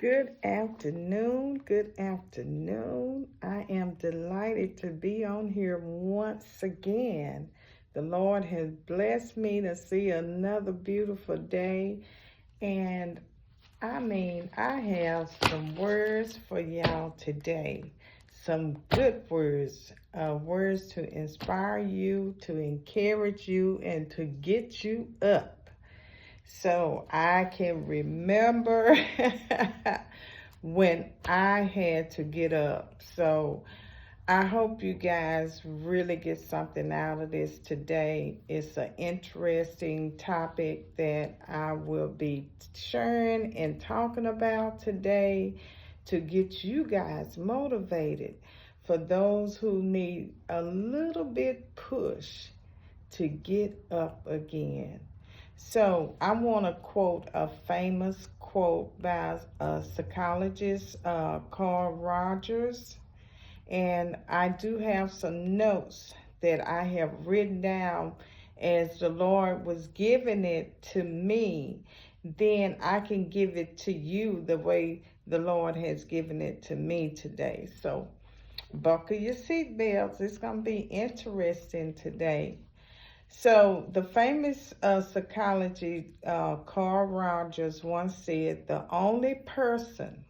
Good afternoon. Good afternoon. I am delighted to be on here once again. The Lord has blessed me to see another beautiful day. And I have some words for y'all today. Some good words, words to inspire you, to encourage you, and to get you up. So I can remember when I had to get up. So I hope you guys really get something out of this today. It's an interesting topic that I will be sharing and talking about today to get you guys motivated. For those who need a little bit push to get up again. So I want to quote a famous quote by a psychologist, Carl Rogers. And I do have some notes that I have written down as the Lord was giving it to me. Then I can give it to you the way the Lord has given it to me today. So buckle your seatbelts. It's going to be interesting today. So the famous psychologist Carl Rogers once said, the only person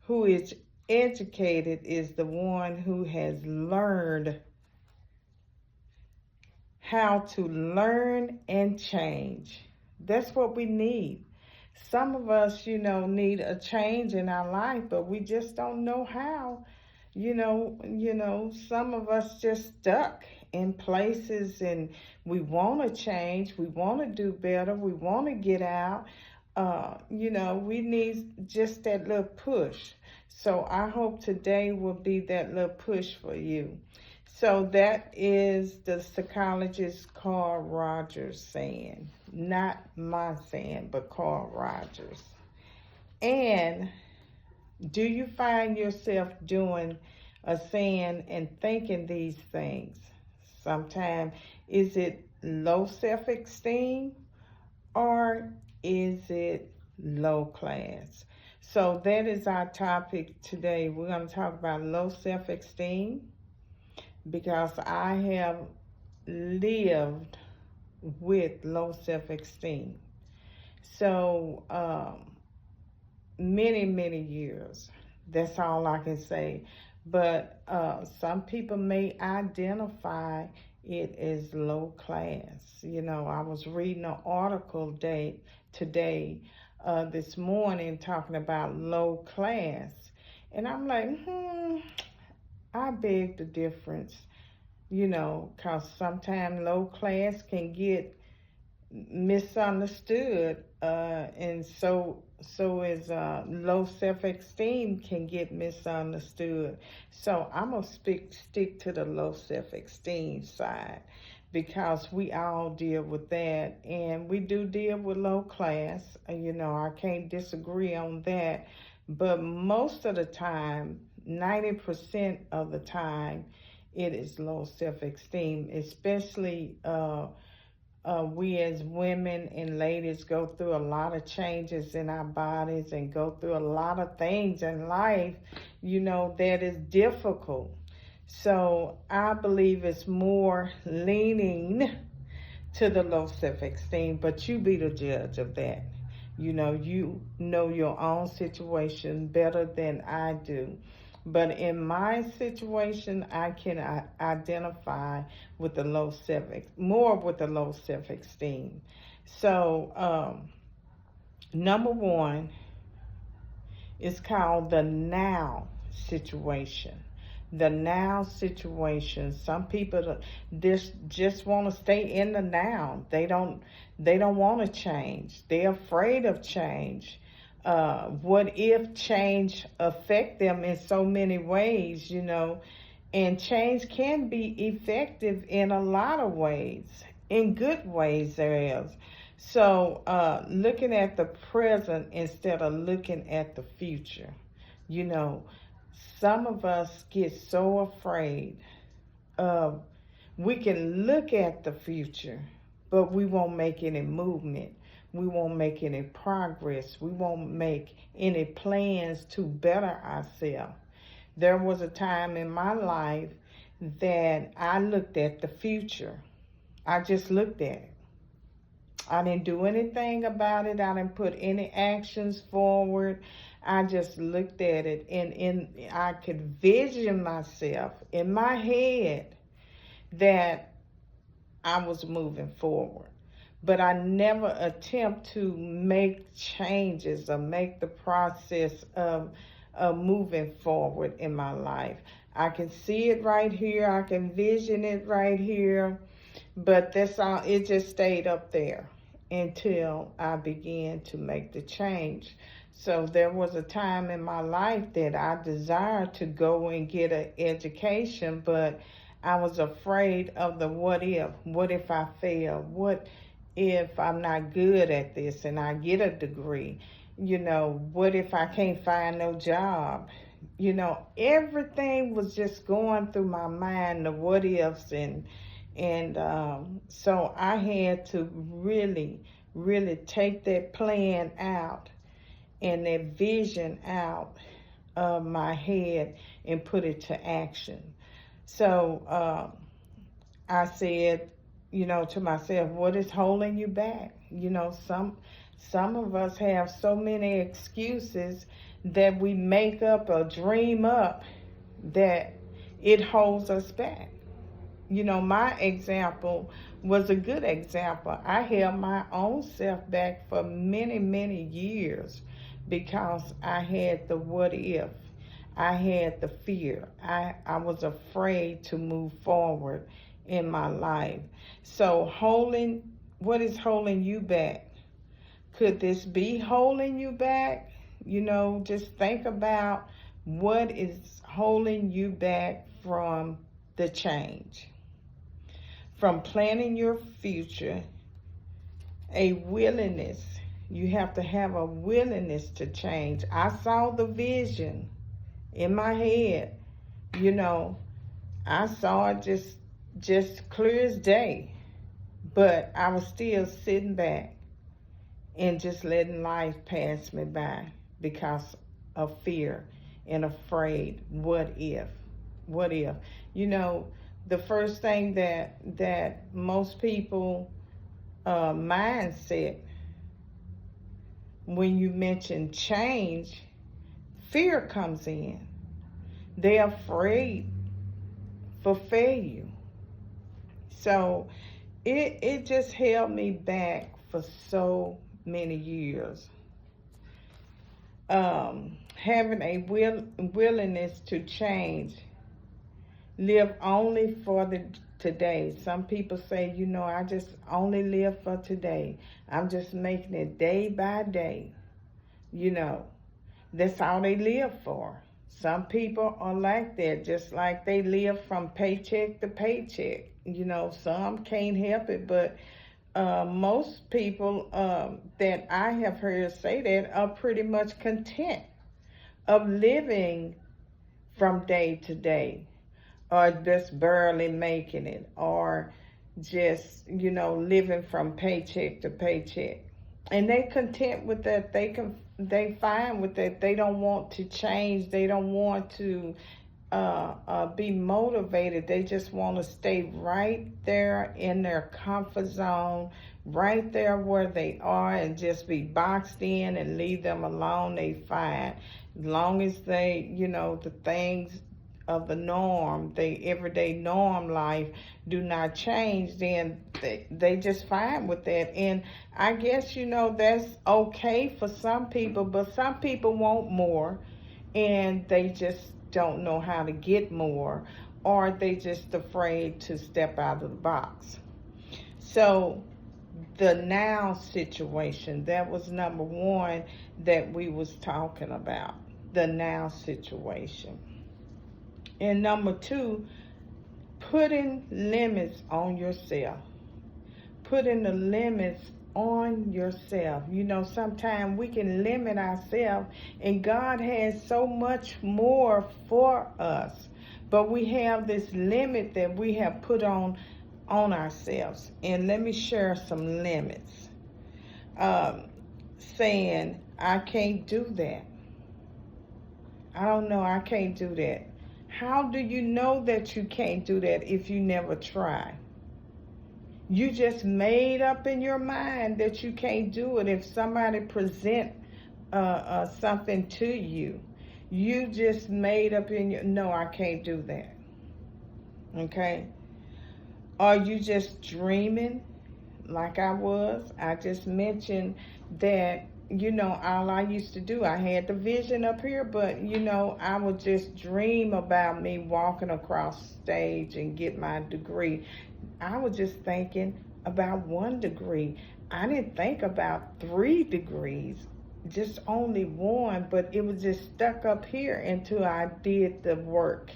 who is educated is the one who has learned how to learn and change. That's what we need. Some of us, need a change in our life, but we just don't know how. Some of us just stuck in places and we want to change, we want to do better, we want to get out. We need just that little push. So I hope today will be that little push for you. So that is the psychologist Carl Rogers saying, not my saying, but Carl Rogers. And do you find yourself doing saying and thinking these things? Sometimes is it low self-esteem or is it low class? So that is our topic today. We're going to talk about low self-esteem because I have lived with low self-esteem. So many years. That's all I can say. But some people may identify it as low class. I was reading an article today, this morning, talking about low class. And I'm like, I beg the difference, because sometimes low class can get misunderstood, and so is low self-esteem can get misunderstood. So I'm gonna stick to the low self-esteem side because we all deal with that, and we do deal with low class. I can't disagree on that, but most of the time, 90% of the time, it is low self-esteem, especially we as women and ladies go through a lot of changes in our bodies and go through a lot of things in life, that is difficult. So I believe it's more leaning to the low self-esteem, but you be the judge of that. You know your own situation better than I do. But in my situation, I can identify with the more with the low self-esteem. So, number one is called the now situation. The now situation. Some people just want to stay in the now. They don't want to change. They're afraid of change. What if change affect them in so many ways, and change can be effective in a lot of ways, in good ways there is. So looking at the present instead of looking at the future, some of us get so afraid of, we can look at the future, but we won't make any movement. We won't make any progress. We won't make any plans to better ourselves. There was a time in my life that I looked at the future. I just looked at it. I didn't do anything about it. I didn't put any actions forward. I just looked at it, and I could vision myself in my head that I was moving forward. But I never attempt to make changes or make the process of moving forward in my life. I can see it right here. I can vision it right here. But that's all. It just stayed up there until I began to make the change. So there was a time in my life that I desired to go and get an education, but I was afraid of the what if. What if I fail? What if I'm not good at this and I get a degree? You know, what if I can't find no job? You know, everything was just going through my mind, the what ifs, and so I had to really, really take that plan out and that vision out of my head and put it to action. So I said, to myself, what is holding you back? Some of us have so many excuses that we make up or dream up that it holds us back. My example was a good example. I held my own self back for many, many years because I had the what if. I had the fear. I was afraid to move forward in my life. So what is holding you back? Could this be holding you back? Just think about what is holding you back from the change. From planning your future, a willingness. You have to have a willingness to change. I saw the vision in my head. I saw it just clear as day. But I was still sitting back and just letting life pass me by because of fear and afraid. What if? What if? The first thing that most people mindset when you mention change, fear comes in. They're afraid for failure. So it just held me back for so many years. Having a willingness to change. Live only for the today. Some people say, I just only live for today. I'm just making it day by day. That's all they live for. Some people are like that, just like they live from paycheck to paycheck. Some can't help it, but most people that I have heard say that are pretty much content of living from day to day, or just barely making it, or just, living from paycheck to paycheck. And they content with that. They fine with that. They don't want to change. They don't want to be motivated. They just want to stay right there in their comfort zone, right there where they are, and just be boxed in and leave them alone. They fine. As long as they, the things of the norm, the everyday norm life do not change, then they just fine with that. And I guess, that's okay for some people, but some people want more and they just don't know how to get more, or they just afraid to step out of the box. So the now situation, that was number one that we was talking about, the now situation. And number two, putting limits on yourself. Putting the limits on yourself. Sometimes we can limit ourselves, and God has so much more for us. But we have this limit that we have put on ourselves. And let me share some limits. um, saying, I can't do that. I don't know, I can't do that. How do you know that you can't do that if you never try? You just made up in your mind that you can't do it. If somebody present something to you, you just made up in your, no, I can't do that. Okay? Are you just dreaming like I was? I just mentioned that, all I used to do, I had the vision up here, but, I would just dream about me walking across stage and get my degree. I was just thinking about 1 degree. I didn't think about 3 degrees, just only one, but it was just stuck up here until I did the work,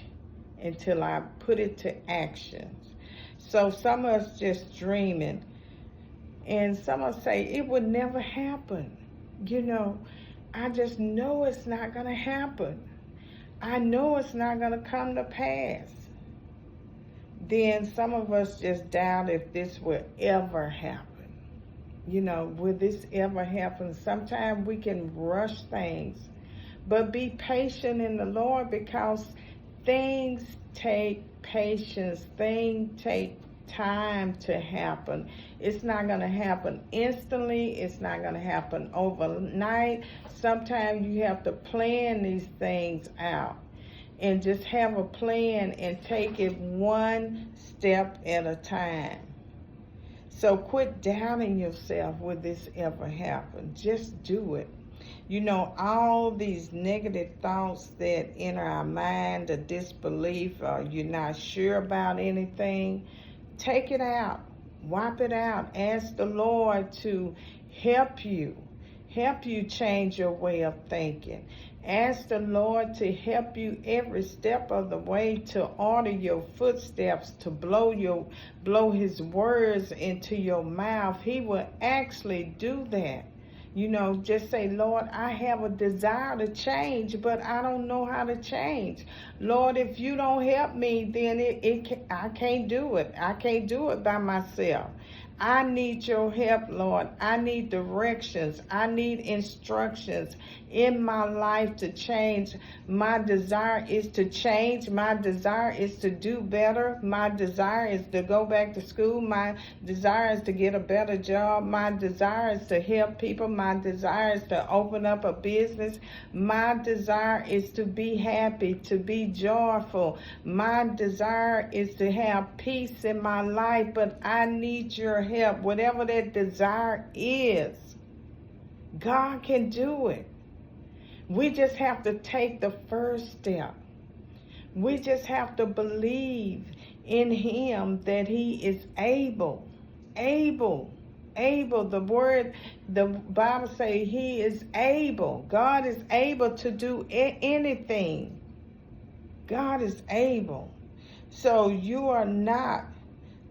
until I put it to action. So some of us just dreaming, and some of us say it would never happen. I just know it's not going to happen. I know it's not going to come to pass. Then some of us just doubt if this will ever happen. Will this ever happen? Sometimes we can rush things, but be patient in the Lord, because things take patience. Things take time to happen. It's not going to happen instantly. It's not going to happen overnight. Sometimes you have to plan these things out and just have a plan and take it one step at a time. So quit doubting yourself, will this ever happen? Just do it. All these negative thoughts that enter our mind, the disbelief, or you're not sure about anything, take it out. Wipe it out. Ask the Lord to help you change your way of thinking. Ask the Lord to help you every step of the way, to order your footsteps, to blow his words into your mouth. He will actually do that. Just say, Lord, I have a desire to change, but I don't know how to change. Lord, if you don't help me, then I can't do it. I can't do it by myself. I need your help, Lord. I need directions. I need instructions in my life to change. My desire is to change. My desire is to do better. My desire is to go back to school. My desire is to get a better job. My desire is to help people. My desire is to open up a business. My desire is to be happy, to be joyful. My desire is to have peace in my life, but I need your help. Whatever that desire is, God can do it. We just have to take the first step. We just have to believe in him that he is able. The Bible says he is able. God is able to do anything. God is able. So you are not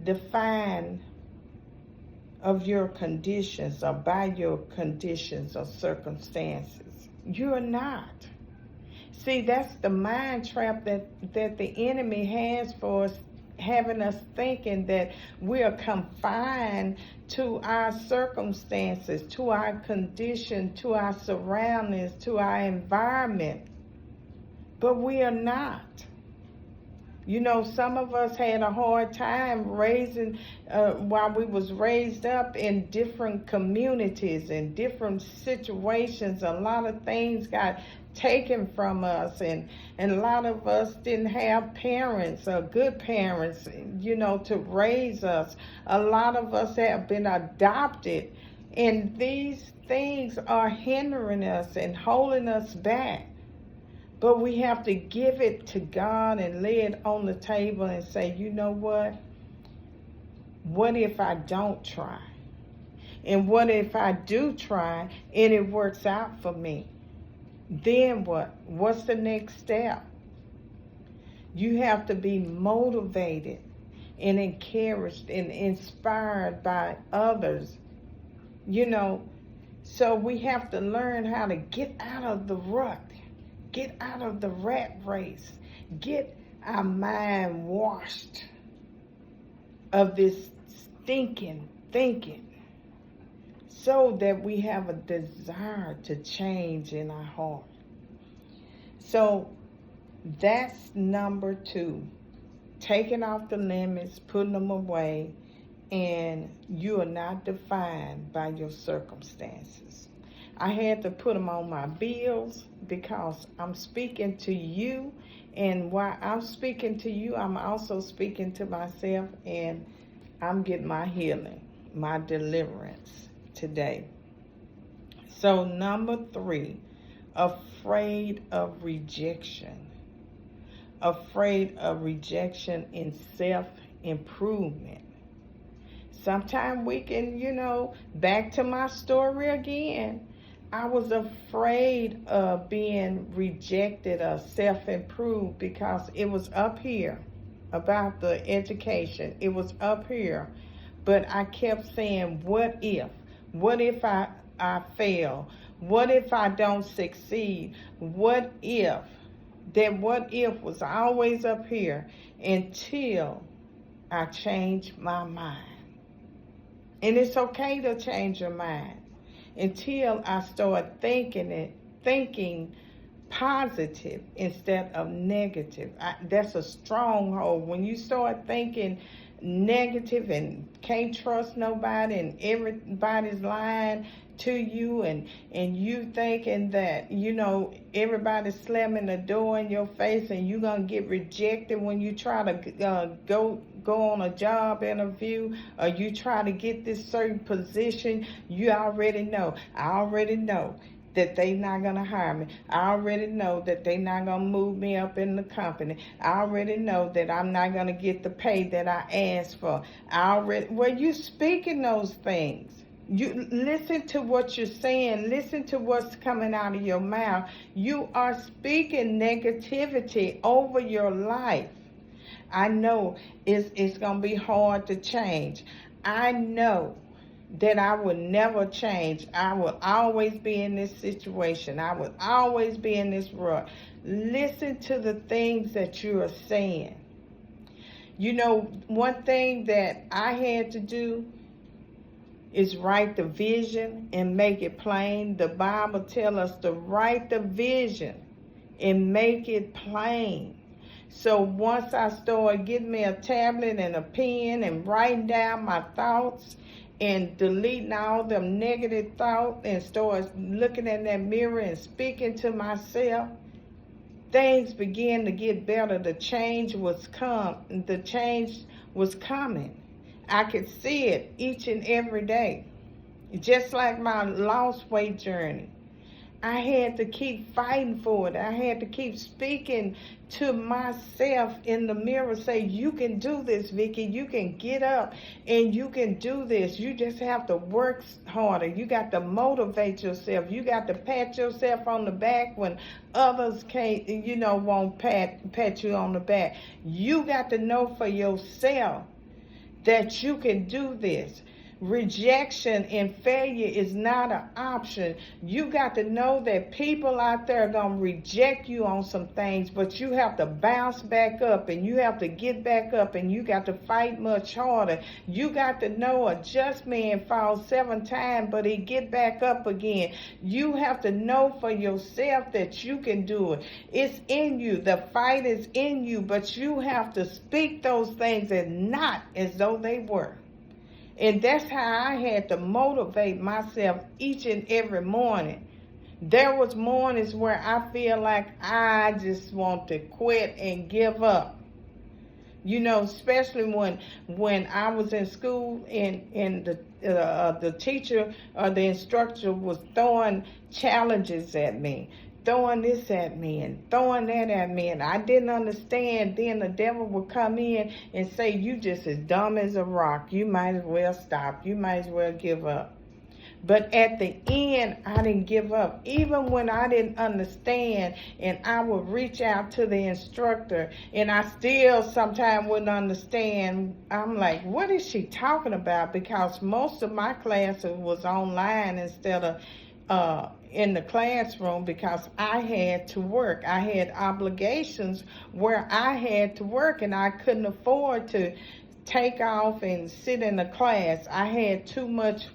defined of your conditions or by your conditions or circumstances. You're not. See, that's the mind trap that the enemy has for us, having us thinking that we are confined to our circumstances, to our condition, to our surroundings, to our environment. But we are not. Some of us had a hard time raising, while we was raised up in different communities and different situations. A lot of things got taken from us, and a lot of us didn't have parents or good parents, to raise us. A lot of us have been adopted, and these things are hindering us and holding us back. But we have to give it to God and lay it on the table and say, you know what? What if I don't try? And what if I do try and it works out for me? Then what? What's the next step? You have to be motivated and encouraged and inspired by others. So we have to learn how to get out of the rut. Get out of the rat race. Get our mind washed of this stinking thinking. so that we have a desire to change in our heart. So that's number 2. Taking off the limits, putting them away, and you are not defined by your circumstances. I had to put them on my bills because I'm speaking to you, and while I'm speaking to you, I'm also speaking to myself, and I'm getting my healing, my deliverance today. So number 3, afraid of rejection. Afraid of rejection in self-improvement. Sometimes we can, back to my story again. I was afraid of being rejected or self-improved because it was up here about the education. It was up here. But I kept saying, what if? What if I fail? What if I don't succeed? What if? That what if was always up here until I changed my mind. And it's okay to change your mind until I start thinking positive instead of negative. That's a stronghold. When you start thinking negative and can't trust nobody and everybody's lying to you, and you thinking that everybody's slamming the door in your face and you're gonna get rejected when you try to go on a job interview, or you try to get this certain position, I already know that they not going to hire me. I already know that they not going to move me up in the company. I already know that I'm not going to get the pay that I asked for. You speaking those things. You listen to what you're saying. Listen to what's coming out of your mouth. You are speaking negativity over your life. I know it's going to be hard to change. I know that I will never change. I will always be in this situation. I will always be in this rut. Listen to the things that you are saying. One thing that I had to do is write the vision and make it plain. The Bible tells us to write the vision and make it plain. So once I started getting me a tablet and a pen and writing down my thoughts and deleting all them negative thoughts and start looking in that mirror and speaking to myself, things began to get better. The change was coming. I could see it each and every day. Just like my lost weight journey. I had to keep fighting for it. I had to keep speaking to myself in the mirror, say, you can do this, Vicky. You can get up and you can do this. You just have to work harder. You got to motivate yourself. You got to pat yourself on the back when others can't, won't pat you on the back. You got to know for yourself that you can do this. Rejection and failure is not an option. You got to know that people out there are going to reject you on some things, but you have to bounce back up and you have to get back up and you got to fight much harder. You got to know a just man falls 7 times, but he get back up again. You have to know for yourself that you can do it. It's in you. The fight is in you, but you have to speak those things and not as though they were. And that's how I had to motivate myself each and every morning. There was mornings where I feel like I just want to quit and give up. Especially when I was in school and the teacher or the instructor was throwing challenges at me. Throwing this at me and throwing that at me, and I didn't understand. Then the devil would come in and say, you just as dumb as a rock. You might as well stop. You might as well give up. But at the end, I didn't give up. Even when I didn't understand, and I would reach out to the instructor, and I still sometimes wouldn't understand. I'm like, what is she talking about? Because most of my classes was online instead of in the classroom, because I had to work. I had obligations where I had to work, and I couldn't afford to take off and sit in the class. I had too much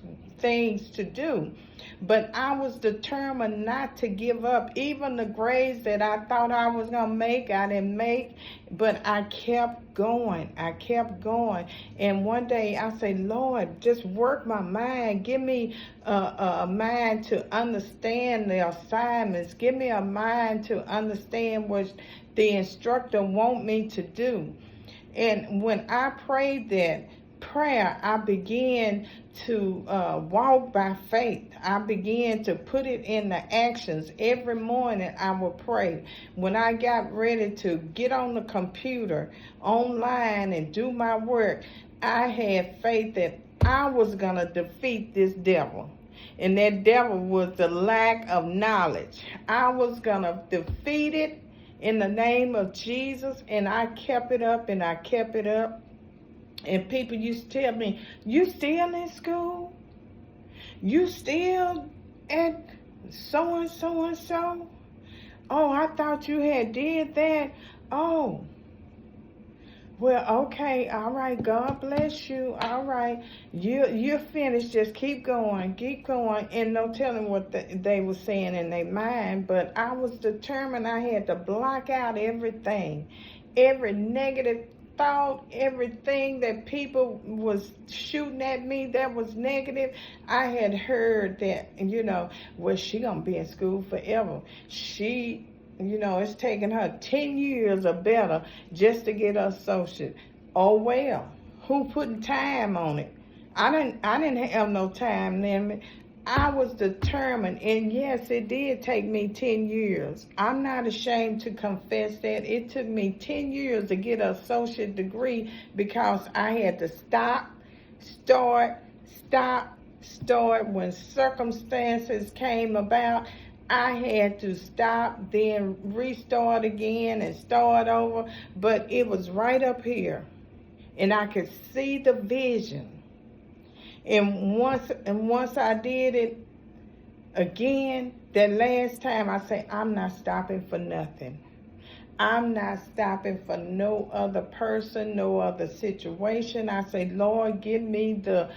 things to do. But I was determined not to give up. Even the grades that I thought I was going to make, I didn't make. But I kept going. I kept going. And one day I said, Lord, just work my mind. Give me a mind to understand the assignments. Give me a mind to understand what the instructor want me to do. And when I prayed that prayer, I began to walk by faith. I began to put it into actions. Every morning I would pray. When I got ready to get on the computer online and do my work, I had faith that I was going to defeat this devil. And that devil was the lack of knowledge. I was going to defeat it in the name of Jesus. And I kept it up and I kept it up. And people used to tell me, you still in school? You still at so and so and so? Oh, I thought you had did that. Oh, well, okay, all right, God bless you. All right, you're finished. Just keep going, and no telling what they were saying in their mind. But I was determined. I had to block out everything, every negative thought, everything that people was shooting at me that was negative. I had heard that, well, she gonna be in school forever. It's taken her 10 years or better just to get her associate. Oh well, who putting time on it? I didn't have no time limit. I was determined, and yes, it did take me 10 years. I'm not ashamed to confess that. It took me 10 years to get an associate degree because I had to stop, start. When circumstances came about, I had to stop, then restart again and start over. But it was right up here, and I could see the vision. And once I did it again, that last time, I say, I'm not stopping for nothing. I'm not stopping for no other person, no other situation. I say, Lord, give me the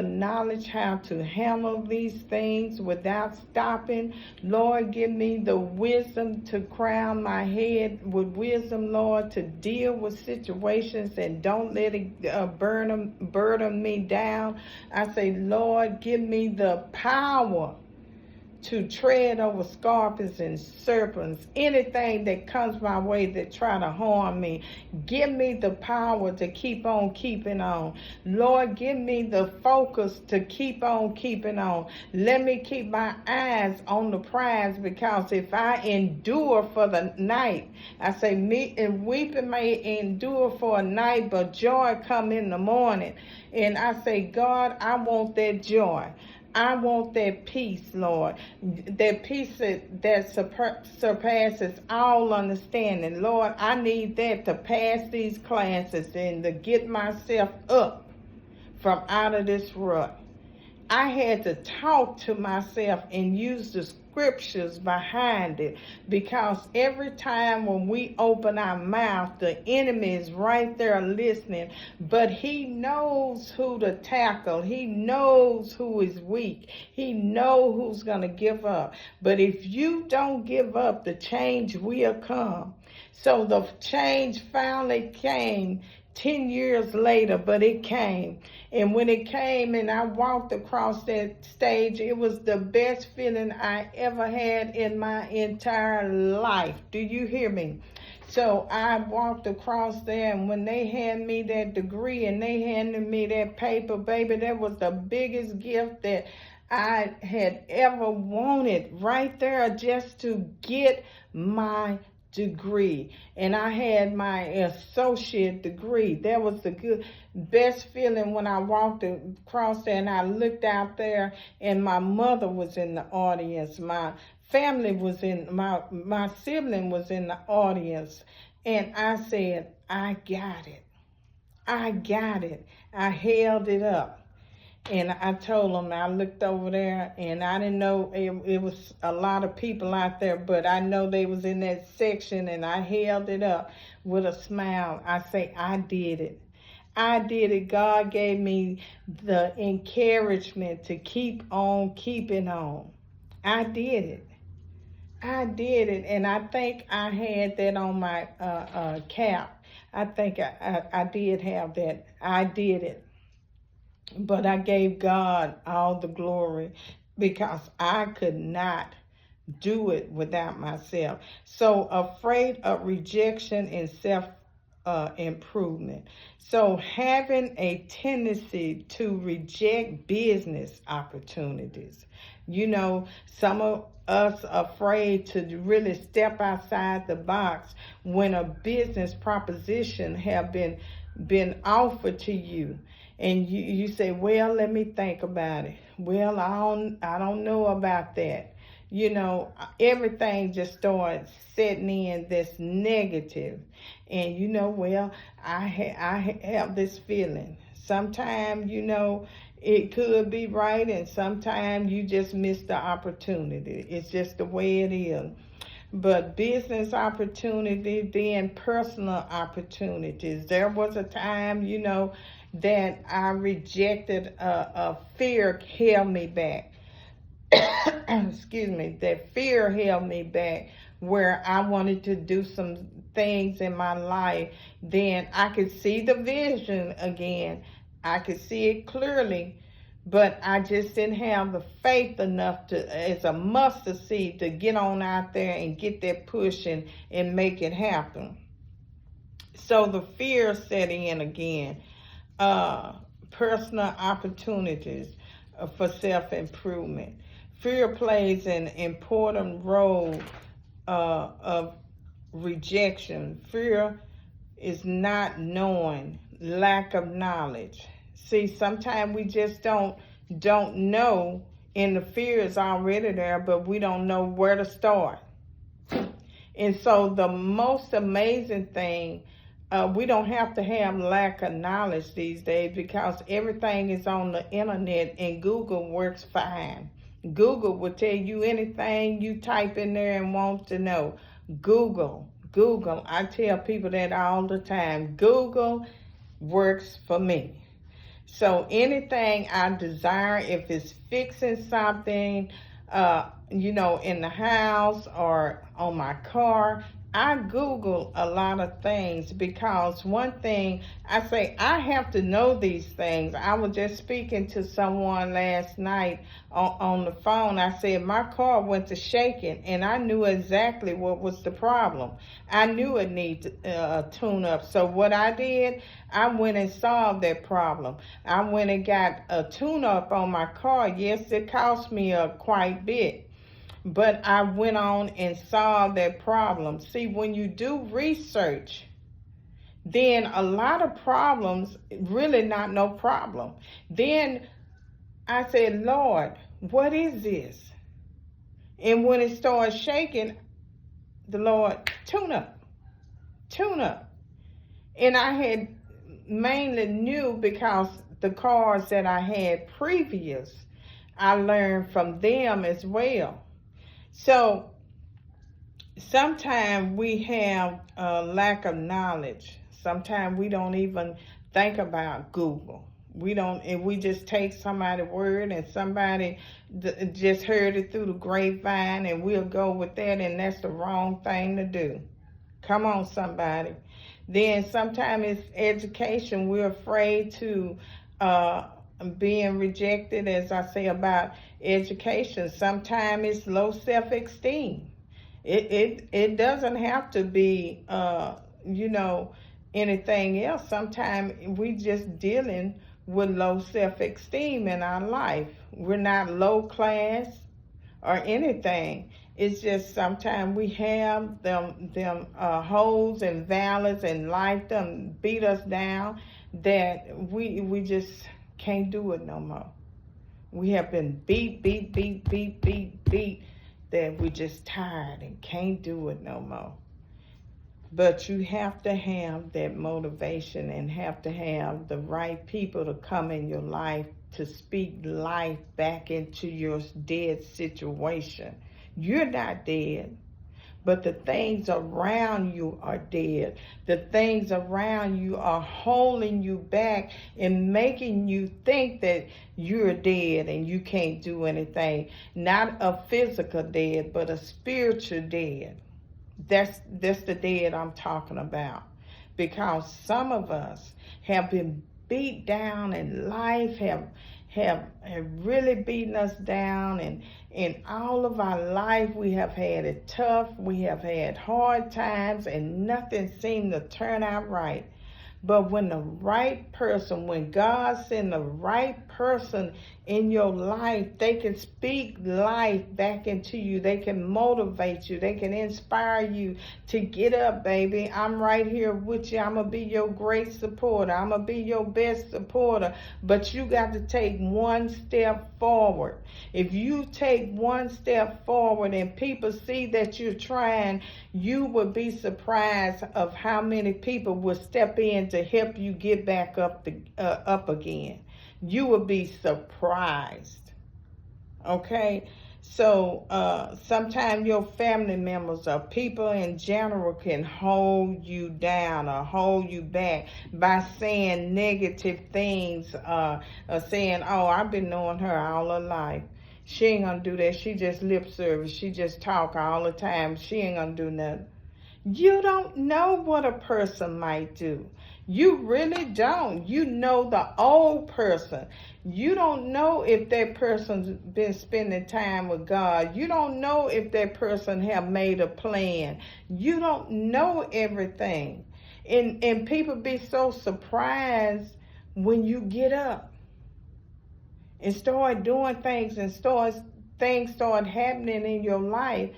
knowledge how to handle these things without stopping. Lord, give me the wisdom to crown my head with wisdom, Lord, to deal with situations and don't let it burden me down. I say, Lord, give me the power to tread over scorpions and serpents, anything that comes my way that try to harm me. Give me the power to keep on keeping on. Lord, give me the focus to keep on keeping on. Let me keep my eyes on the prize, because if I endure for the night, I say, me and weeping may endure for a night, but joy come in the morning. And I say, God, I want that joy. I want that peace, Lord, that peace that surpasses all understanding. Lord, I need that to pass these classes and to get myself up from out of this rut. I had to talk to myself and use the scriptures behind it, because every time when we open our mouth, the enemy is right there listening, but he knows who to tackle. He knows who is weak. He knows who's going to give up. But if you don't give up, the change will come. So the change finally came 10 years later, but it came. And when it came and I walked across that stage, it was the best feeling I ever had in my entire life. Do you hear me? So I walked across there, and when they handed me that degree and they handed me that paper, baby, that was the biggest gift that I had ever wanted, right there, just to get my degree. And I had my associate degree. That was the best feeling when I walked across there and I looked out there, and my mother was in the audience. My family was my sibling was in the audience. And I said, I got it. I got it. I held it up. And I told them, I looked over there, and I didn't know it was a lot of people out there, but I know they was in that section, and I held it up with a smile. I say, I did it. I did it. God gave me the encouragement to keep on keeping on. I did it. I did it, and I think I had that on my cap. I think I did have that. I did it, but I gave God all the glory because I could not do it without myself. So afraid of rejection and self improvement. So having a tendency to reject business opportunities. You know, some of us afraid to really step outside the box when a business proposition have been offered to you, and you say, well, let me think about it. Well, I don't know about that. You know, everything just starts setting in this negative. And you know, well, I have this feeling. Sometimes, you know, it could be right, and sometimes you just miss the opportunity. It's just the way it is. But business opportunity, then personal opportunities. There was a time, you know, that I rejected a fear held me back. Excuse me, that fear held me back where I wanted to do some things in my life. Then I could see the vision again. I could see it clearly, but I just didn't have the faith enough to, as a mustard seed, to get on out there and get that push and make it happen. So the fear set in again. Personal opportunities for self-improvement. Fear plays an important role of rejection. Fear is not knowing, lack of knowledge. See, sometimes we just don't know, and the fear is already there, but we don't know where to start. And so the most amazing thing, we don't have to have lack of knowledge these days because everything is on the internet and Google works fine. Google will tell you anything you type in there and want to know. Google. I tell people that all the time. Google works for me. So anything I desire, if it's fixing something, you know, in the house or on my car, I Google a lot of things because one thing I say, I have to know these things. I was just speaking to someone last night on the phone. I said, my car went to shaking and I knew exactly what was the problem. I knew it needed a tune up. So what I did, I went and solved that problem. I went and got a tune up on my car. Yes, it cost me quite a bit. But I went on and solved that problem. See, when you do research, then a lot of problems really not no problem. Then I said, Lord, what is this? And when it started shaking, the Lord, tune up. And I had mainly knew because the cars that I had previous, I learned from them as well. So sometimes we have a lack of knowledge. Sometimes we don't even think about Google. We don't, and we just take somebody's word and somebody just heard it through the grapevine and we'll go with that, and that's the wrong thing to do. Come on, somebody. Then sometimes it's education. We're afraid to being rejected, as I say about education. Sometimes it's low self-esteem. It doesn't have to be you know, anything else. Sometimes we just dealing with low self-esteem in our life. We're not low class or anything. It's just sometimes we have them holes and valleys in life, them beat us down, that we just can't do it no more. We have been beat, that we just tired and can't do it no more. But you have to have that motivation and have to have the right people to come in your life to speak life back into your dead situation. You're not dead, but the things around you are dead. The things around you are holding you back and making you think that you're dead and you can't do anything. Not a physical dead, but a spiritual dead. That's the dead I'm talking about. Because some of us have been beat down in life, have really beaten us down, and in all of our life we have had it tough, we have had hard times, and nothing seemed to turn out right. But when the right person, when God send the right person in your life, they can speak life back into you. They can motivate you. They can inspire you to get up, baby. I'm right here with you. I'm going to be your great supporter. I'm going to be your best supporter. But you got to take one step forward. If you take one step forward and people see that you're trying, you would be surprised of how many people will step in to help you get back up again. You will be surprised. Okay? So sometimes your family members or people in general can hold you down or hold you back by saying negative things, saying, oh, I've been knowing her all her life. She ain't gonna do that. She just lip service. She just talk all the time. She ain't gonna do nothing. You don't know what a person might do. You really don't. You know the old person. You don't know if that person's been spending time with God. You don't know if that person have made a plan. You don't know everything. And people be so surprised when you get up and start doing things and things start happening in your life.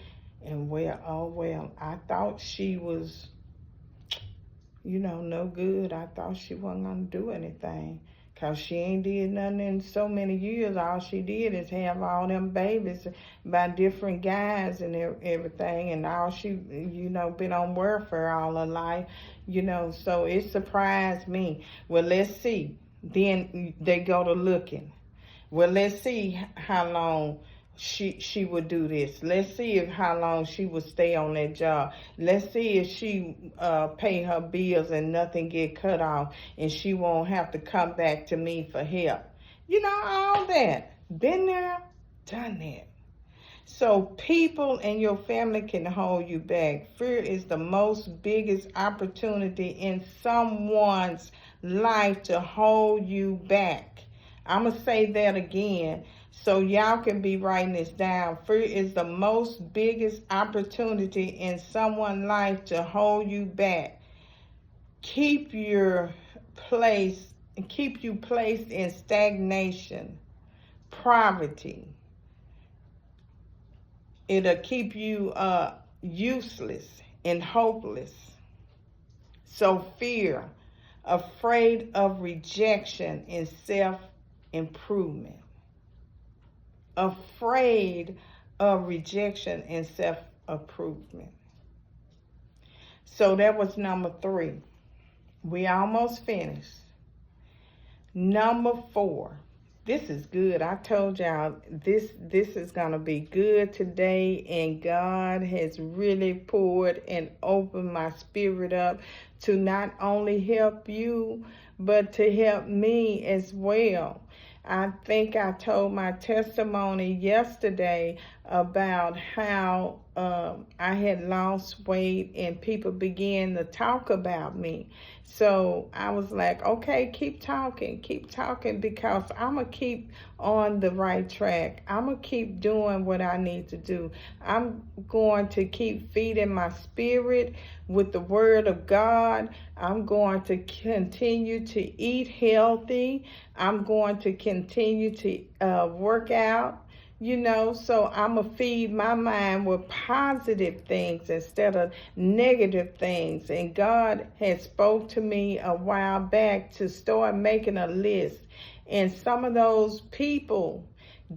And I thought she was, no good. I thought she wasn't going to do anything. Because she ain't did nothing in so many years. All she did is have all them babies by different guys and everything. And all she, been on welfare all her life. So it surprised me. Well, let's see. Then they go to looking. Well, let's see how long she would do this. Let's see how long she would stay on that job. Let's see if she pay her bills and nothing get cut off and she won't have to come back to me for help. All that. Been there, done that. So people in your family can hold you back. Fear is the most biggest opportunity in someone's life to hold you back. I'm going to say that again so y'all can be writing this down. Fear is the most biggest opportunity in someone's life to hold you back. Keep you placed in stagnation, poverty. It'll keep you useless and hopeless. So fear, afraid of rejection and self-improvement. Afraid of rejection and self-improvement. So that was number 3. We almost finished. Number 4. This is good. I told y'all this is going to be good today, and God has really poured and opened my spirit up to not only help you, but to help me as well. I think I told my testimony yesterday about how I had lost weight and people began to talk about me. So I was like, okay, keep talking because I'm going to keep on the right track. I'm going to keep doing what I need to do. I'm going to keep feeding my spirit with the word of God. I'm going to continue to eat healthy. I'm going to continue to work out. So I'm going to feed my mind with positive things instead of negative things. And God had spoke to me a while back to start making a list. And some of those people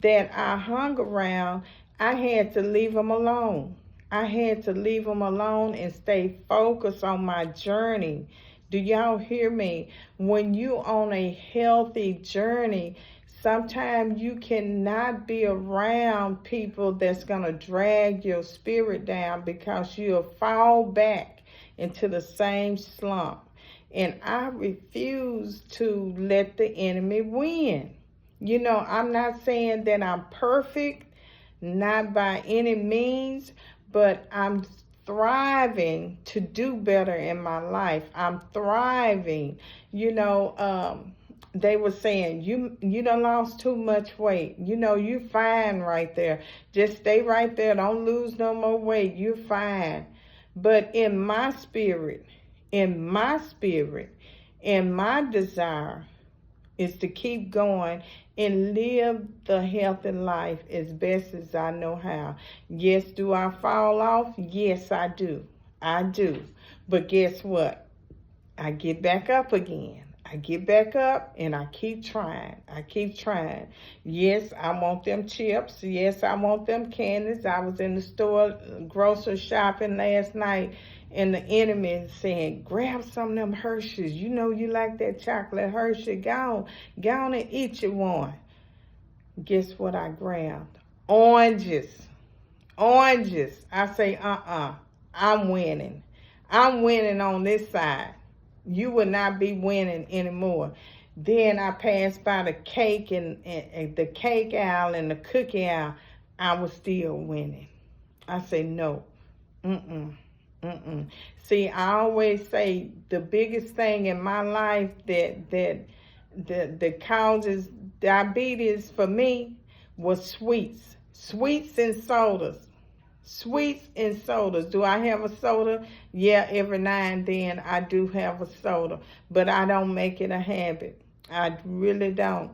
that I hung around, I had to leave them alone. I had to leave them alone and stay focused on my journey. Do y'all hear me? When you on a healthy journey, Sometimes you cannot be around people that's going to drag your spirit down, because you'll fall back into the same slump. And I refuse to let the enemy win. You know, I'm not saying that I'm perfect, not by any means, but I'm thriving to do better in my life. I'm thriving. You know, they were saying, you done lost too much weight. You know, you fine right there. Just stay right there. Don't lose no more weight. You're fine. But in my spirit, in my spirit, in my desire is to keep going and live the healthy life as best as I know how. Yes, do I fall off? Yes, I do. I do. But guess what? I get back up again. I get back up and I keep trying. I keep trying. Yes, I want them chips. Yes, I want them candies. I was in the store grocery shopping last night, and the enemy is saying, grab some of them Hershey's. You know you like that chocolate Hershey. Go on and eat you one. Guess what I grabbed? Oranges. Oranges. I say, I'm winning. I'm winning on this side. You will not be winning anymore. Then I passed by the cake and the cake aisle and the cookie aisle. I was still winning. I say, no. See, I always say the biggest thing in my life that causes diabetes for me was sweets. Sweets and sodas. Sweets and sodas. Do I have a soda? Yeah, every now and then I do have a soda, but I don't make it a habit. I really don't.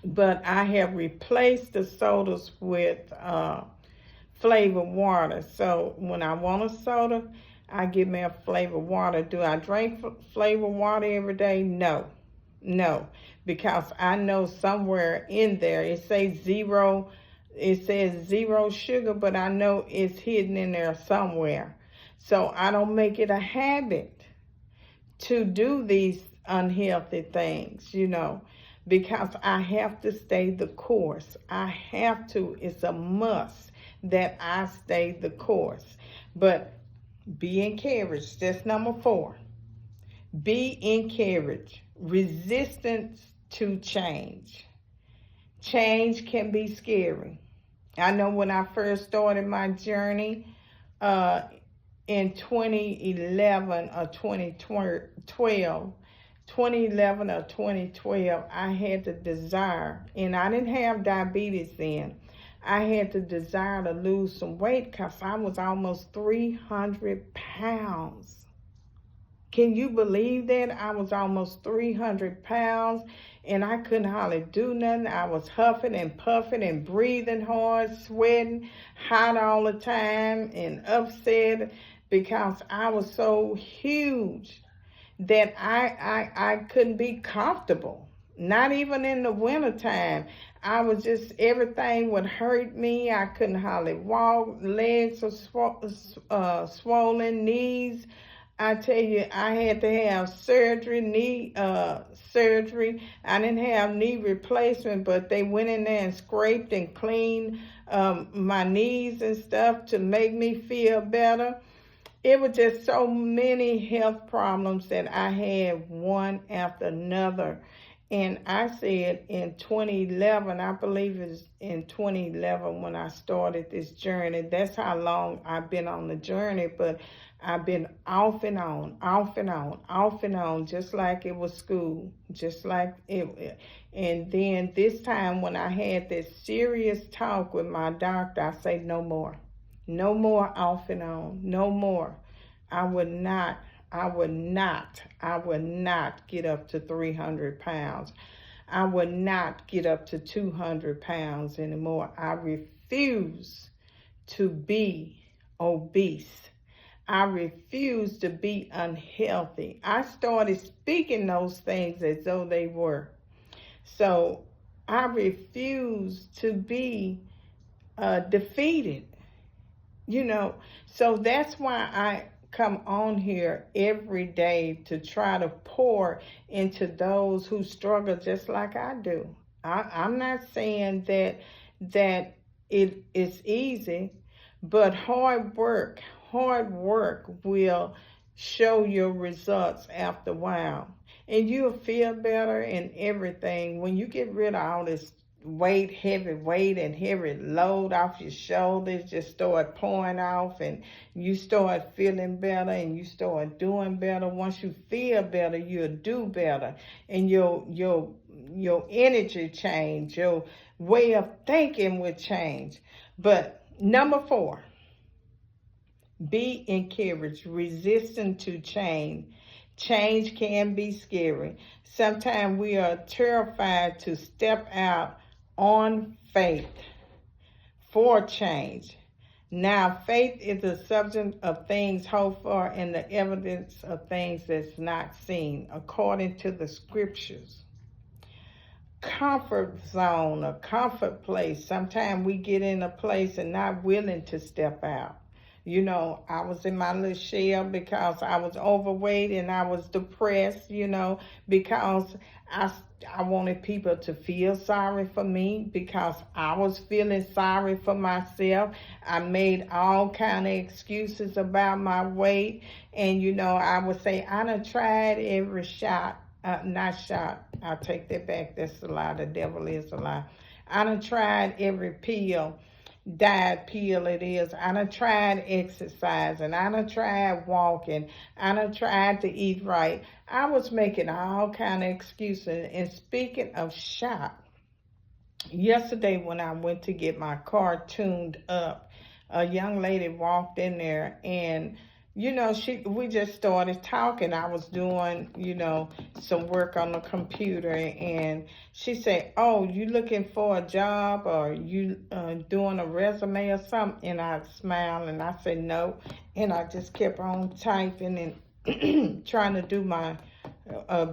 But I have replaced the sodas with flavored water. So when I want a soda, I get me a flavored water. Do I drink flavored water every day? No. No, because I know somewhere in there it says zero sugar, but I know it's hidden in there somewhere. So I don't make it a habit to do these unhealthy things, you know, because I have to stay the course. I have to. It's a must that I stay the course. But be encouraged. That's number 4. Be encouraged. Resistance to change. Change can be scary. I know when I first started my journey in 2011 or 2012, I had the desire, and I didn't have diabetes then. I had the desire to lose some weight because I was almost 300 pounds. Can you believe that? I was almost 300 pounds and I couldn't hardly do nothing. I was huffing and puffing and breathing hard, sweating, hot all the time, and upset because I was so huge that I couldn't be comfortable. Not even in the wintertime. I was just, everything would hurt me. I couldn't hardly walk. Legs were swollen, knees. I tell you, I had to have knee surgery. I didn't have knee replacement, but they went in there and scraped and cleaned my knees and stuff to make me feel better. It was just so many health problems that I had, one after another. And I said in 2011, I believe it's in 2011 when I started this journey. That's how long I've been on the journey, but I've been off and on, just like it was school, just like it. And then this time when I had this serious talk with my doctor, I say no more off and on, no more. I would not get up to 300 pounds. I would not get up to 200 pounds anymore. I refuse to be obese. I refuse to be unhealthy. I started speaking those things as though they were. So I refuse to be defeated. You know, so that's why I come on here every day to try to pour into those who struggle just like I do. I'm not saying that it is easy, but hard work will show your results after a while. And you'll feel better and everything when you get rid of all this heavy weight and heavy load off your shoulders, just start pouring off, and you start feeling better and you start doing better. Once you feel better, you'll do better, and your energy change, your way of thinking will change. But number 4, be encouraged. Resisting to change. Change can be scary. Sometimes we are terrified to step out on faith for change. Now, faith is the substance of things hoped for and the evidence of things that's not seen, according to the scriptures. Comfort zone, a comfort place. Sometimes we get in a place and not willing to step out. You know, I was in my little shell because I was overweight and I was depressed, because I wanted people to feel sorry for me because I was feeling sorry for myself. I made all kind of excuses about my weight. And, I would say, I done tried every shot. Not shot. I'll take that back. That's a lie. The devil is a lie. I done tried every pill, diet pill it is. I done tried exercising. I done tried walking. I done tried to eat right. I was making all kind of excuses. And speaking of shot, yesterday when I went to get my car tuned up, a young lady walked in there and we just started talking. I was doing, some work on the computer, and she said, "Oh, you looking for a job, or you doing a resume or something?" And I smiled and I said, "No," and I just kept on typing and trying to do my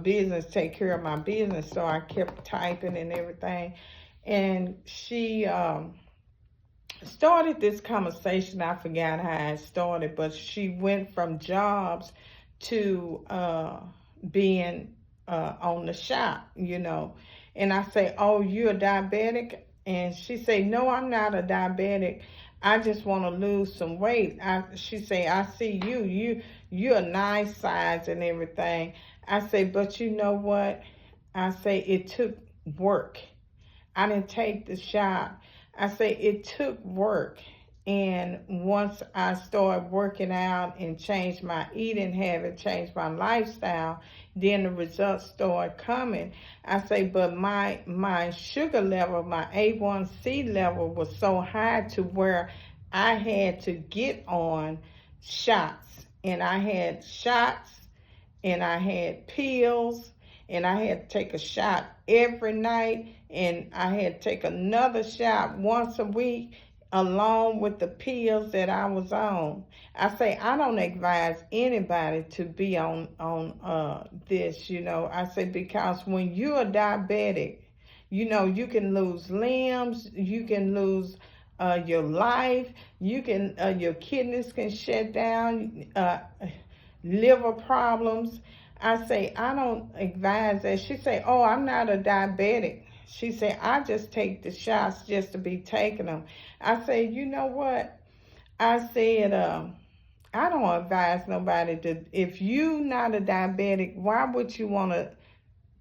business, take care of my business. So I kept typing and everything, and she started this conversation. I forgot how it started, but she went from jobs to being on the shop, And I say, "Oh, you're a diabetic?" And she say, "No, I'm not a diabetic. I just want to lose some weight." She say, "I see you're a nice size and everything." I say, "But you know what?" I say, "It took work. I didn't take the shot." I say it took work. And once I started working out and changed my eating habit, changed my lifestyle, then the results started coming. I say, but my sugar level, my A1C level was so high to where I had to get on shots. And I had shots and I had pills, and I had to take a shot every night, and I had to take another shot once a week along with the pills that I was on. I say I don't advise anybody to be on this, I say, because when you're a diabetic, you can lose limbs, you can lose your life, your kidneys can shut down, liver problems. I say, I don't advise that. She say, "Oh, I'm not a diabetic." She say, "I just take the shots just to be taking them." I say, "You know what?" I said, I don't advise nobody to, if you not a diabetic, why would you want to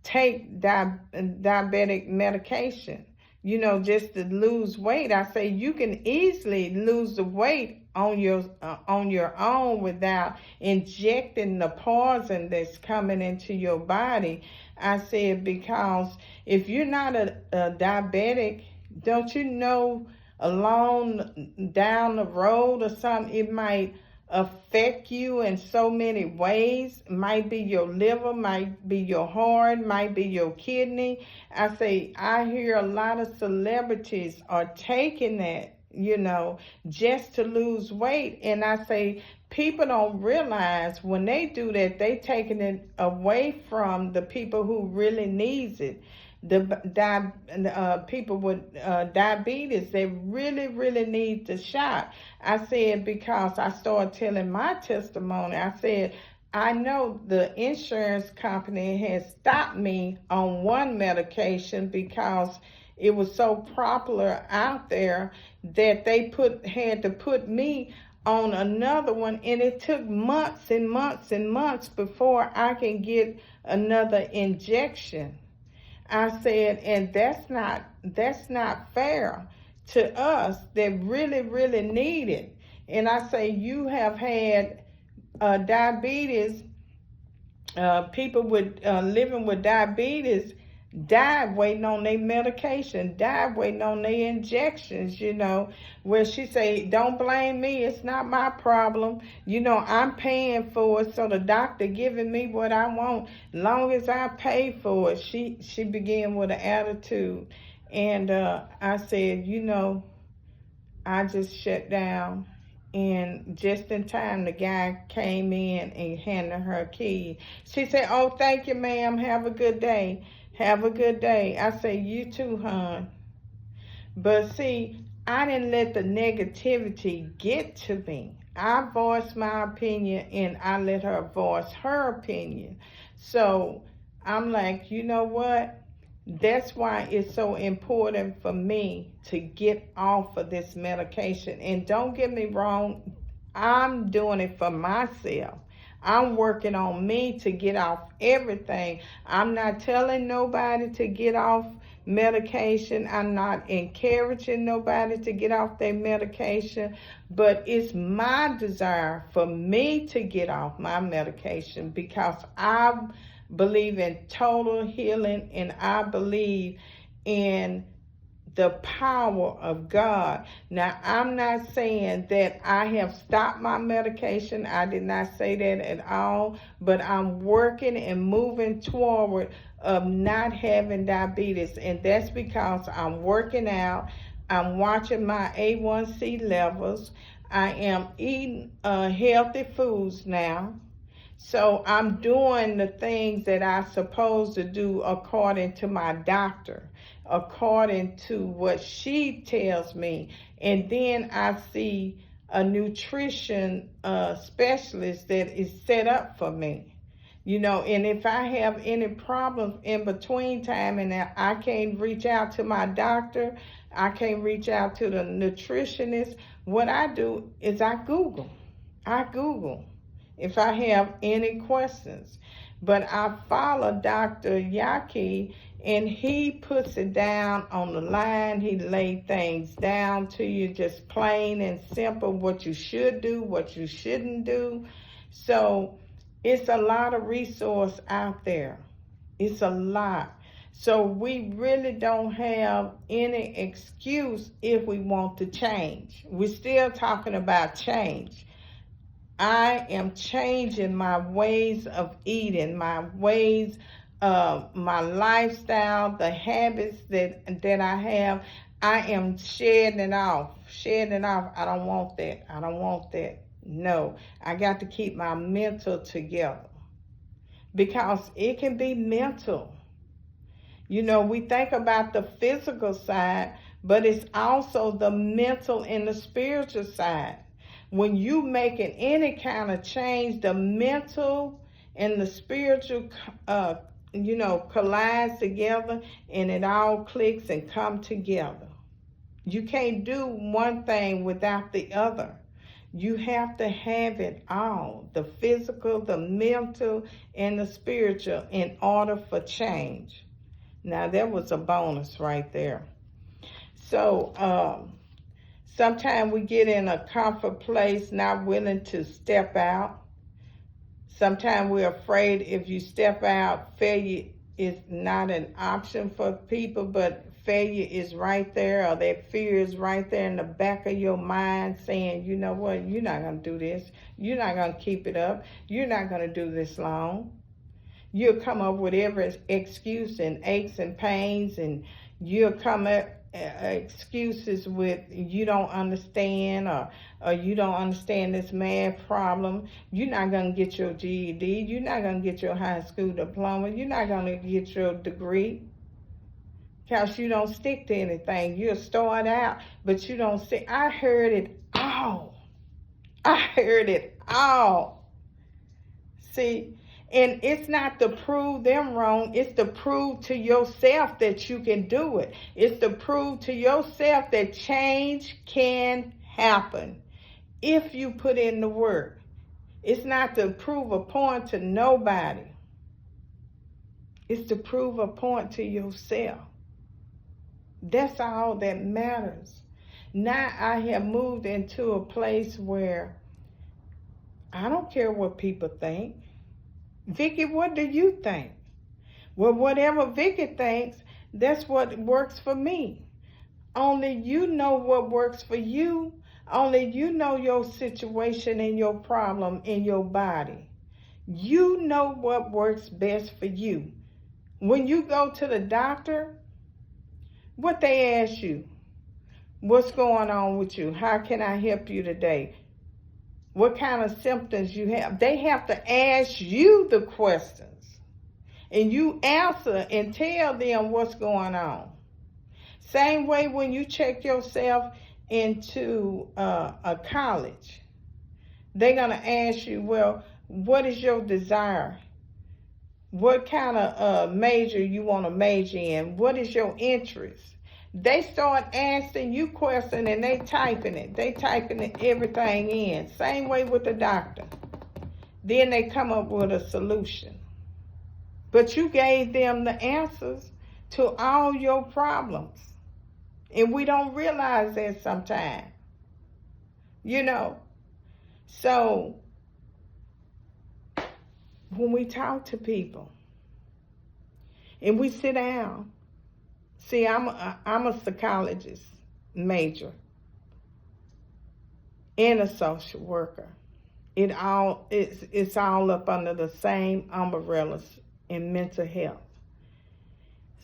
take diabetic medication, just to lose weight? I say you can easily lose the weight on your own without injecting the poison that's coming into your body. I said, because if you're not a diabetic, don't you know along down the road or something, it might affect you in so many ways. Might be your liver, might be your heart, might be your kidney. I say, I hear a lot of celebrities are taking that, just to lose weight. And I say, people don't realize when they do that, they taking it away from the people who really needs it. The people with diabetes, they really, really need the shot. I said, because I started telling my testimony. I said, I know the insurance company has stopped me on one medication because it was so popular out there that they had to put me on another one, and it took months and months and months before I can get another injection. I said, and that's not fair to us that really need it. And I say, you have had diabetes, people with living with diabetes died waiting on their medication, died waiting on their injections, where she say, don't blame me, it's not my problem, I'm paying for it, so the doctor giving me what I want, long as I pay for it. She began with an attitude, and I said, I just shut down. And just in time, the guy came in and handed her a key. She said, oh, thank you, ma'am. Have a good day. Have a good day. I said, you too, hon. But see, I didn't let the negativity get to me. I voiced my opinion, and I let her voice her opinion. So I'm like, you know what? That's why it's so important for me to get off of this medication. And don't get me wrong, I'm doing it for myself. I'm working on me to get off everything. I'm not telling nobody to get off medication. I'm not encouraging nobody to get off their medication. But it's my desire for me to get off my medication because I believe in total healing, and I believe in the power of God. Now, I'm not saying that I have stopped my medication. I did not say that at all, but I'm working and moving toward of not having diabetes, and that's because I'm working out. I'm watching my A1C levels. I am eating healthy foods now. So I'm doing the things that I'm supposed to do according to my doctor, according to what she tells me. And then I see a nutrition specialist that is set up for me. And if I have any problems in between time and I can't reach out to my doctor, I can't reach out to the nutritionist, what I do is I Google. If I have any questions. But I follow Dr. Yaki, and he puts it down on the line. He laid things down to you, just plain and simple, what you should do, what you shouldn't do. So it's a lot of resource out there. It's a lot. So we really don't have any excuse if we want to change. We're still talking about change. I am changing my ways of eating, my ways, my lifestyle, the habits that I have. I am shedding it off. I don't want that. I don't want that. No, I got to keep my mental together because it can be mental. We think about the physical side, but it's also the mental and the spiritual side. When you making any kind of change, the mental and the spiritual, collides together, and it all clicks and come together. You can't do one thing without the other. You have to have it all, the physical, the mental, and the spiritual, in order for change. Now, that was a bonus right there. So, sometimes we get in a comfort place, not willing to step out. Sometimes we're afraid if you step out, failure is not an option for people, but failure is right there, or that fear is right there in the back of your mind saying, you know what, you're not going to do this. You're not going to keep it up. You're not going to do this long. You'll come up with every excuse and aches and pains, and you'll come up excuses with you don't understand, or you don't understand this math problem. You're not going to get your GED. You're not going to get your high school diploma. You're not going to get your degree because you don't stick to anything. You'll start out, but you don't stick. I heard it all. See, and it's not to prove them wrong. It's to prove to yourself that you can do it. It's to prove to yourself that change can happen if you put in the work. It's not to prove a point to nobody. It's to prove a point to yourself. That's all that matters. Now I have moved into a place where I don't care what people think. Vicky, what do you think? Well, whatever Vicky thinks, that's what works for me. Only you know what works for you. Only you know your situation and your problem in your body. You know what works best for you. When you go to the doctor, what they ask you? What's going on with you? How can I help you today? What kind of symptoms you have? They have to ask you the questions. And you answer and tell them what's going on. Same way when you check yourself into a college. They're going to ask you, well, what is your desire? What kind of major you want to major in? What is your interest? They start asking you questions and they typing it. They typing everything in. Same way with the doctor. Then they come up with a solution. But you gave them the answers to all your problems. And we don't realize that sometimes. You know. So, when we talk to people and we sit down, see, I'm a psychologist major and a social worker. It's all up under the same umbrellas in mental health.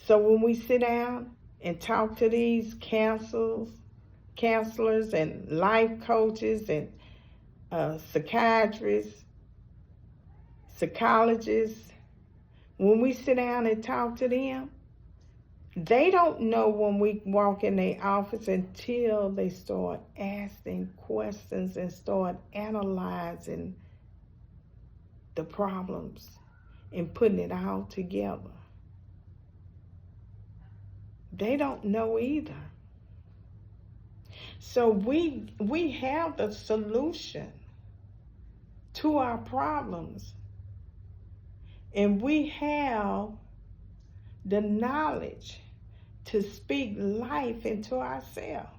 So when we sit down and talk to these counselors and life coaches and psychiatrists, psychologists, when we sit down and talk to them, they don't know when we walk in their office until they start asking questions and start analyzing the problems and putting it all together. They don't know either. So we have the solution to our problems. And we have the knowledge to speak life into ourselves.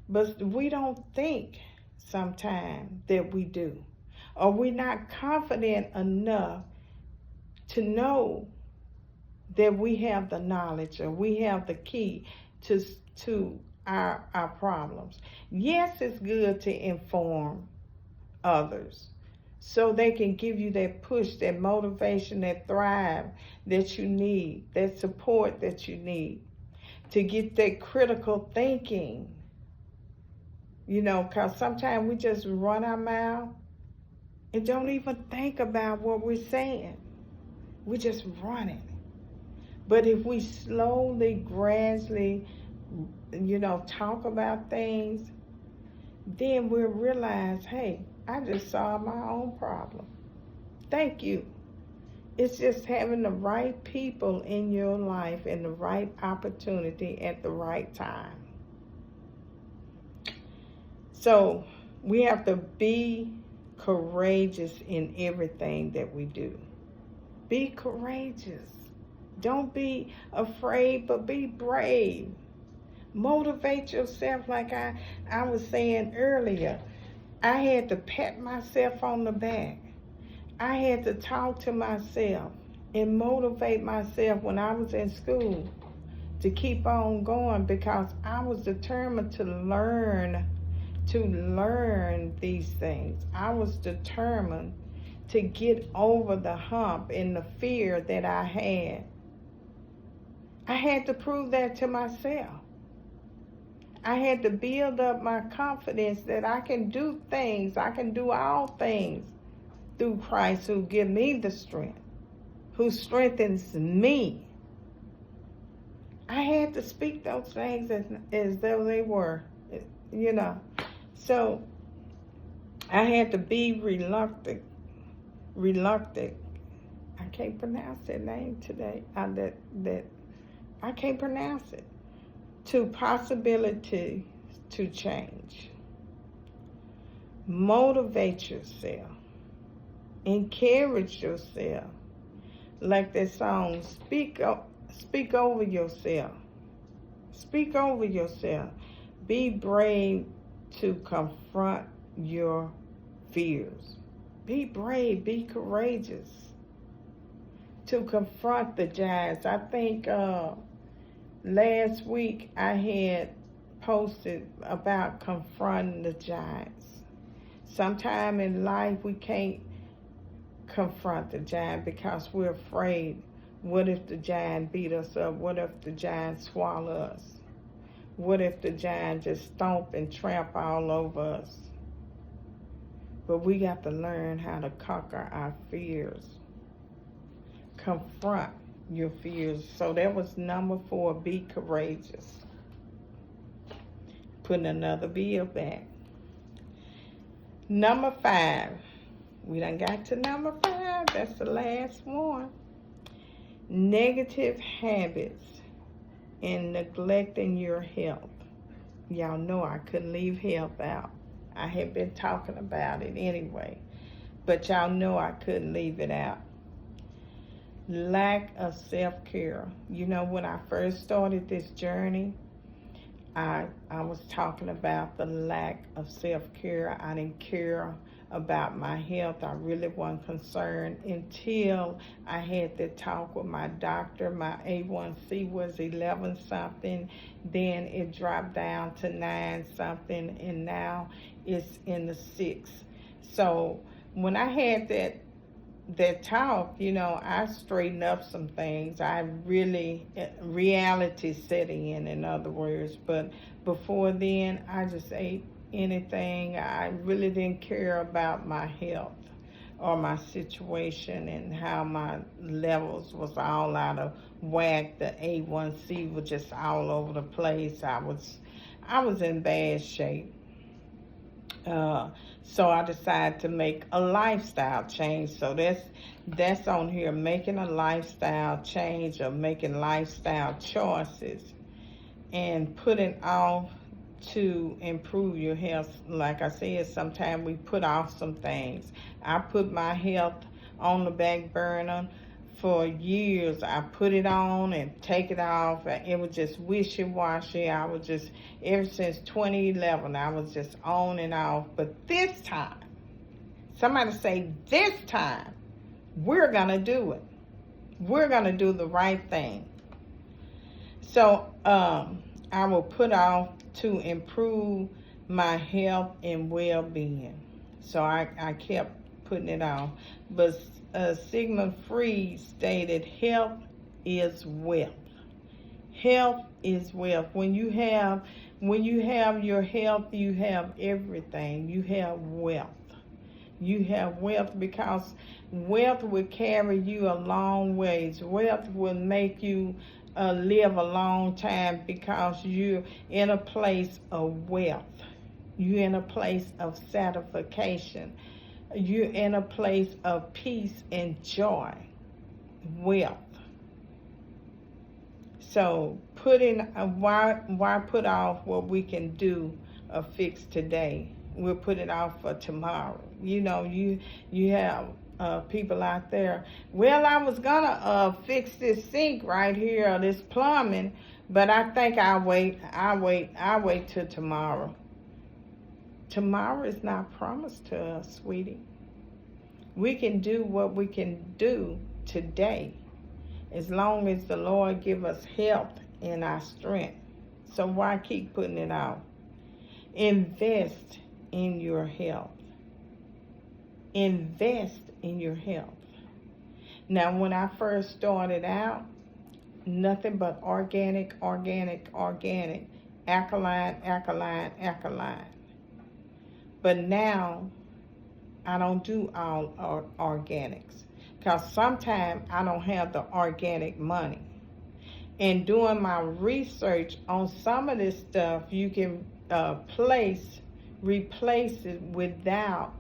But we don't think sometimes that we do. Or we're not confident enough to know that we have the knowledge or we have the key to our problems. Yes, it's good to inform others so they can give you that push, that motivation, that thrive that you need, that support that you need to get that critical thinking. You know, because sometimes we just run our mouth and don't even think about what we're saying. We're just running. But if we slowly, gradually, talk about things, then we'll realize, hey, I just solved my own problem. Thank you. It's just having the right people in your life and the right opportunity at the right time. So we have to be courageous in everything that we do. Be courageous. Don't be afraid, but be brave. Motivate yourself like I was saying earlier. I had to pat myself on the back. I had to talk to myself and motivate myself when I was in school to keep on going because I was determined to learn these things. I was determined to get over the hump and the fear that I had. I had to prove that to myself. I had to build up my confidence that I can do things. I can do all things through Christ who gives me the strength, who strengthens me. I had to speak those things as though they were, So I had to be reluctant reluctant. I can't pronounce that name today. That I can't pronounce it. To possibility to change. Motivate yourself. Encourage yourself. Like that song, speak over yourself. Speak over yourself. Be brave to confront your fears. Be brave, be courageous to confront the giants. I think last week I had posted about confronting the giants. Sometime in life we can't confront the giant because we're afraid. What if the giant beat us up? What if the giant swallow us? What if the giant just stomp and tramp all over us? But we got to learn how to conquer our fears. Confront your fears. So that was number 4, be courageous. Putting another bill back. Number 5. We done got to number 5. That's the last one. Negative habits and neglecting your health. Y'all know I couldn't leave health out. I had been talking about it anyway, but y'all know I couldn't leave it out. Lack of self-care. You know, when I first started this journey, I was talking about the lack of self-care. I didn't care about my health. I really wasn't concerned until I had to talk with my doctor. My A1C was 11 something, then it dropped down to 9 something, and now it's in the 6. So when I had that talk, you know, I straightened up some things. I really, reality set in other words. But before then, I just ate anything. I really didn't care about my health or my situation and how my levels was all out of whack. The A1C was just all over the place. I was in bad shape. So I decided to make a lifestyle change. So that's on here, making a lifestyle change or making lifestyle choices and putting off to improve your health. Like I said, sometimes we put off some things. I put my health on the back burner for years. I put it on and take it off. It was just wishy-washy. I was just, ever since 2011, I was just on and off. But this time, somebody say, this time, we're going to do it. We're going to do the right thing. So I will put off to improve my health and well-being. So I kept putting it off. But Sigmund Freud stated, health is wealth. Health is wealth. When you have your health, you have everything. You have wealth. You have wealth because wealth will carry you a long ways. Wealth will make you live a long time because you're in a place of wealth. You're in a place of satisfaction. You're in a place of peace and joy. Wealth. So why put off what we can do or fix today? We'll put it off for tomorrow. You know, you have people out there, well, I was gonna fix this sink right here, or this plumbing, but I think I'll wait till tomorrow. Tomorrow is not promised to us, sweetie. We can do what we can do today, as long as the Lord give us health and our strength. So why keep putting it off? Invest in your health. Invest in your health. Now, when I first started out, nothing but organic, alkaline. But now, I don't do all organics because sometimes I don't have the organic money. And doing my research on some of this stuff, you can replace it without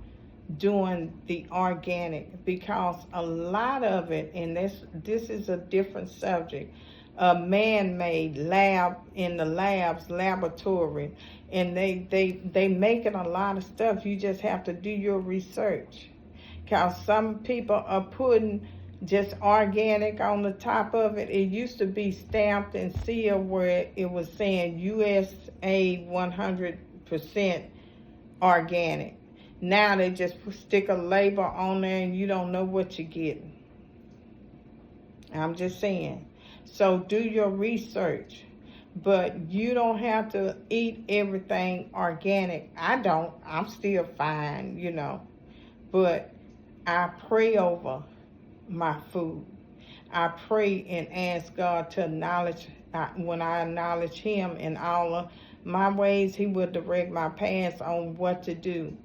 doing the organic, because a lot of it, and this is a different subject, man-made lab in the laboratory, and they making a lot of stuff. You just have to do your research, because some people are putting just organic on the top of it. It used to be stamped and sealed where it was saying USA 100% organic. Now they just stick a label on there and you don't know what you're getting. I'm just saying. So do your research. But you don't have to eat everything organic. I don't. I'm still fine, you know. But I pray over my food. I pray and ask God to acknowledge, when I acknowledge Him in all of my ways, He will direct my paths on what to do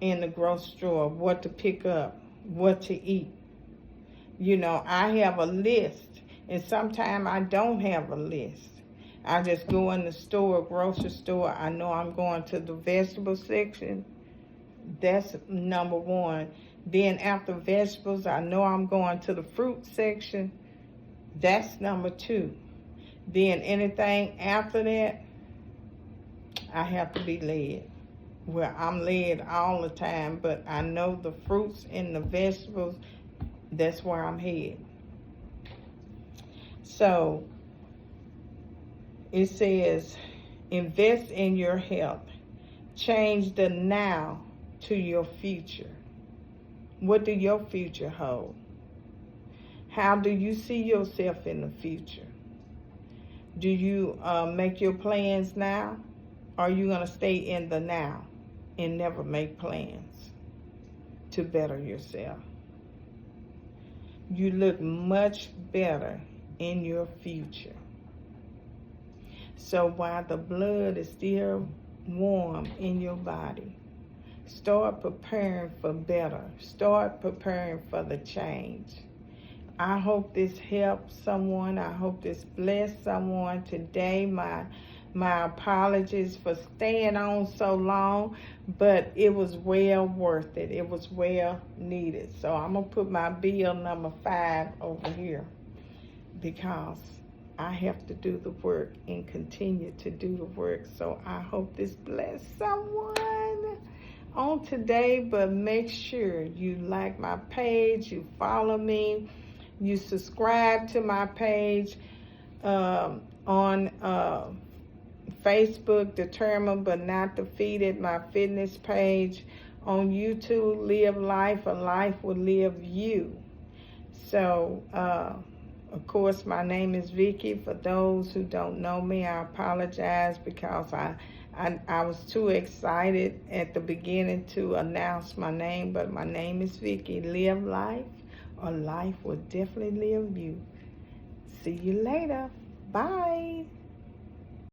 in the grocery store, what to pick up, what to eat. You know, I have a list, and sometimes I don't have a list. I just go in the store, grocery store. I know I'm going to the vegetable section. That's number one. Then after vegetables, I know I'm going to the fruit section. That's number two. Then anything after that, I have to be led. Well, I'm led all the time, but I know the fruits and the vegetables, that's where I'm headed. So it says, invest in your health. Change the now to your future. What do your future hold? How do you see yourself in the future? Do you make your plans now? Or are you going to stay in the now and never make plans to better yourself? You look much better in your future. So while the blood is still warm in your body, start preparing for better. Start preparing for the change. I hope this helps someone. I hope this blessed someone today. My apologies for staying on so long, but it was well worth it. It was well needed. So I'm going to put my bill number 5 over here, because I have to do the work and continue to do the work. So I hope this blessed someone on today. But make sure you like my page, you follow me, you subscribe to my page on Facebook, Determined But Not Defeated, my fitness page. On YouTube, Live Life, or Life Will Live You. So, of course, my name is Vicky. For those who don't know me, I apologize, because I was too excited at the beginning to announce my name, but my name is Vicky. Live life, or life will definitely live you. See you later. Bye.